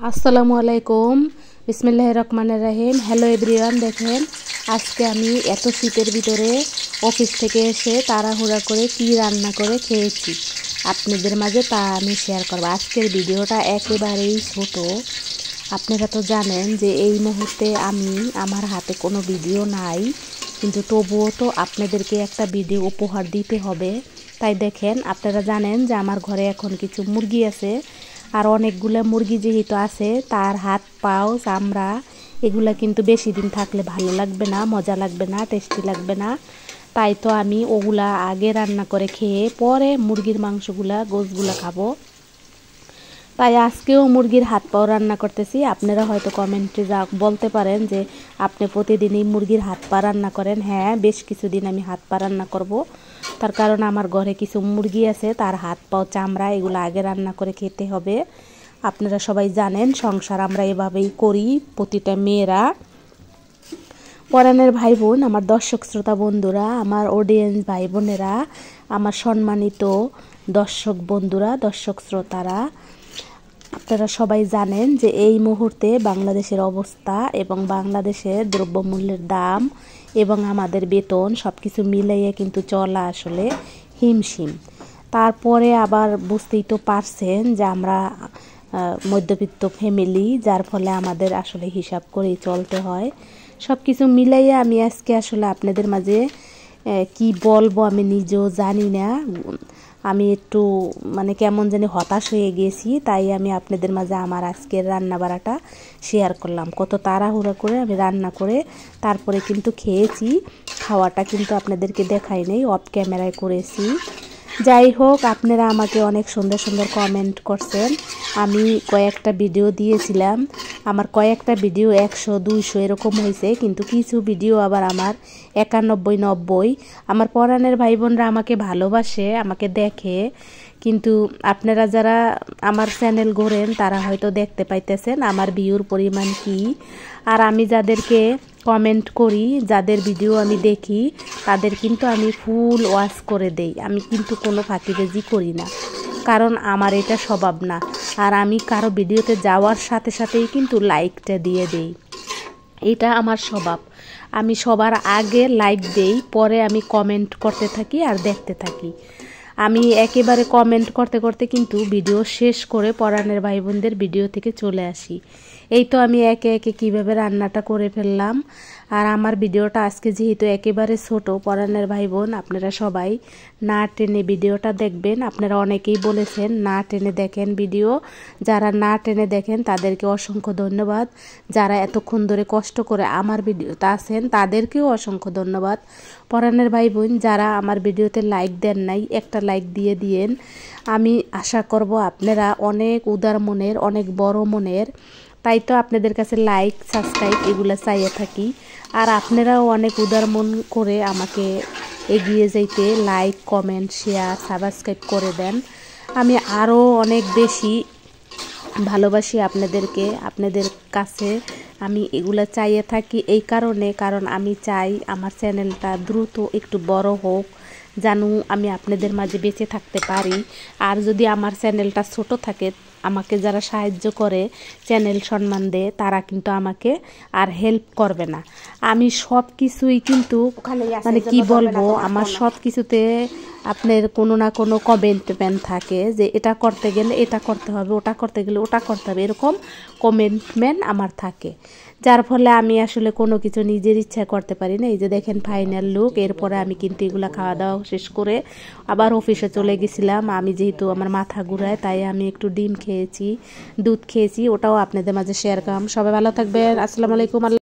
আসসালামু আলাইকুম, বিসমিল্লাহির রহমানির রহিম। হ্যালো এভরিওয়ান, দেখেন আজকে আমি এত শীতের ভিতরে অফিস থেকে এসে তাড়াহুড়া করে কি রান্না করে খেয়েছি আপনাদের মাঝে তা আমি শেয়ার করব। আজকের ভিডিওটা একেবারেই ছোট। আপনারা তো জানেন যে এই মুহূর্তে আমার হাতে কোনো ভিডিও নাই, কিন্তু তবুও তো আপনাদেরকে একটা ভিডিও উপহার দিতে হবে। তাই দেখেন, আপনারা জানেন যে আমার ঘরে এখন কিছু মুরগি আছে, আর অনেকগুলো মুরগি যেহেতু আছে তার হাত পাও চামড়া এগুলা কিন্তু বেশি দিন থাকলে ভালো লাগবে না, মজা লাগবে না, টেস্টি লাগবে না। তাই তো আমি ওগুলা আগে রান্না করে খেয়ে পরে মুরগির মাংসগুলা গোশগুলা খাবো। তাই আজকেও মুরগির হাত পাও রান্না করতেছি। আপনারা হয়তো কমেন্টে বলতে পারেন যে আপনি প্রতিদিনই মুরগির হাত পা রান্না করেন। হ্যাঁ, বেশ কিছুদিন আমি হাত পা রান্না করব, তার কারণ আমার ঘরে কিছু মুরগি আছে, তার হাত পাও চামড়া এগুলো আগে রান্না করে খেতে হবে। আপনারা সবাই জানেন সংসার আমরা এভাবেই করি, প্রতিটা মেয়েরা। পরাণের ভাই বোন, আমার দর্শক শ্রোতা বন্ধুরা, আমার অডিয়েন্স ভাই বোনেরা, আমার সম্মানিত দর্শক বন্ধুরা, দর্শক শ্রোতারা, আপনারা সবাই জানেন যে এই মুহূর্তে বাংলাদেশের অবস্থা এবং বাংলাদেশের দ্রব্যমূল্যের দাম এবং আমাদের বেতন সব কিছু মিলিয়ে কিন্তু চলা আসলে হিমশিম। তারপরে আবার বুঝতেই তো পারছেন যে আমরা মধ্যবিত্ত ফ্যামিলি, যার ফলে আমাদের আসলে হিসাব করেই চলতে হয়। সব কিছু মিলাইয়ে আমি আজকে আসলে আপনাদের মাঝে কি বলবো আমি নিজেও জানি না। আমি একটু কেমন জানি হতাশ হয়ে গেছি, তাই আমি আপনাদের মাঝে আমার আজকের রান্না বাড়াটা শেয়ার করলাম। কত তাড়াহুড়া করে আমি রান্না করে তারপরে কিন্তু খেয়েছি, খাওয়াটা কিন্তু আপনাদেরকে দেখাই নেই, অফ ক্যামেরায় করেছি। যাই হোক, আপনারা আমাকে অনেক সুন্দর সুন্দর কমেন্ট করছেন। আমি কয়েকটা ভিডিও দিয়েছিলাম, আমার কয়েকটা ভিডিও 100, 200 এরকম হয়েছে, কিন্তু কিছু ভিডিও আবার আমার 91, 90। আমার পরাণের ভাই বোনরা আমাকে ভালোবাসে, আমাকে দেখে, কিন্তু আপনারা যারা আমার চ্যানেল ঘোরেন তারা হয়তো দেখতে পাইতেছেন আমার ভিউর পরিমাণ কি। আর আমি যাদেরকে কমেন্ট করি, যাদের ভিডিও আমি দেখি, তাদের কিন্তু আমি ফুল ওয়াচ করে দেই। আমি কিন্তু কোনো ফাঁকিবাজি করি না, কারণ আমার এটা স্বভাব না। আর আমি কারো ভিডিওতে যাওয়ার সাথে সাথেই কিন্তু লাইকটা দিয়ে দেই, এটা আমার স্বভাব। আমি সবার আগে লাইক দেই, পরে আমি কমেন্ট করতে থাকি আর দেখতে থাকি। আমি একেবারে কমেন্ট করতে করতে কিন্তু ভিডিও শেষ করে পরাণের ভাই বোনদের ভিডিও থেকে চলে আসি। এই তো আমি একে একে কীভাবে রান্নাটা করে ফেললাম। আর আমার ভিডিওটা আজকে যেহেতু একেবারে ছোট, পরাণের ভাই বোন আপনারা সবাই না টেনে ভিডিওটা দেখবেন। আপনারা অনেকেই বলেছেন না টেনে দেখেন ভিডিও, যারা না টেনে দেখেন তাদেরকে অসংখ্য ধন্যবাদ। যারা এতক্ষণ ধরে কষ্ট করে আমার ভিডিওটা আছেন তাদেরকেও অসংখ্য ধন্যবাদ। পরাণের ভাই বোন যারা আমার ভিডিওতে লাইক দেন নাই, একটা লাইক দিয়ে দিয়েন। আমি আশা করব আপনারা অনেক উদার মনের, অনেক বড় মনের, তাই তো আপনাদের কাছে লাইক সাবস্ক্রাইব এগুলো চাইয়ে থাকি। আর আপনারাও অনেক উদার মন করে আমাকে এগিয়ে যাইতে লাইক, কমেন্ট, শেয়ার, সাবস্ক্রাইব করে দেন। আমি আরও অনেক বেশি ভালোবাসি আপনাদেরকে, আপনাদের কাছে আমি এগুলো চাইয়ে থাকি এই কারণে, কারণ আমি চাই আমার চ্যানেলটা দ্রুত একটু বড় হোক, জানু আমি আপনাদের মাঝে বেঁচে থাকতে পারি। আর যদি আমার চ্যানেলটা ছোট থাকে, আমাকে যারা সাহায্য করে, চ্যানেল সম্মান দেয়, তারা কিন্তু আমাকে আর হেল্প করবে না। আমি সব কিছুই কিন্তু কি বলবো, আমার সব কিছুতে আপনার কোনো না কোনো কমেন্টমেন্ট থাকে যে এটা করতে গেলে এটা করতে হবে, ওটা করতে গেলে ওটা করতে হবে, এরকম কমেন্টমেন্ট আমার থাকে, যার ফলে আমি আসলে কোনো কিছু নিজের ইচ্ছা করতে পারি না। এই যে দেখেন ফাইনাল লুক। এরপরে আমি কিন্তু এগুলা খাওয়া দাওয়া শেষ করে আবার অফিসে চলে গেছিলাম। আমি যেহেতু আমার মাথা ঘুরায়, তাই আমি একটু ডিম খেয়েছি, দুধ খেয়েছি, ওটাও আপনাদের মাঝে শেয়ার করলাম। সবাই ভালো থাকবেন, আসসালামু আলাইকুম।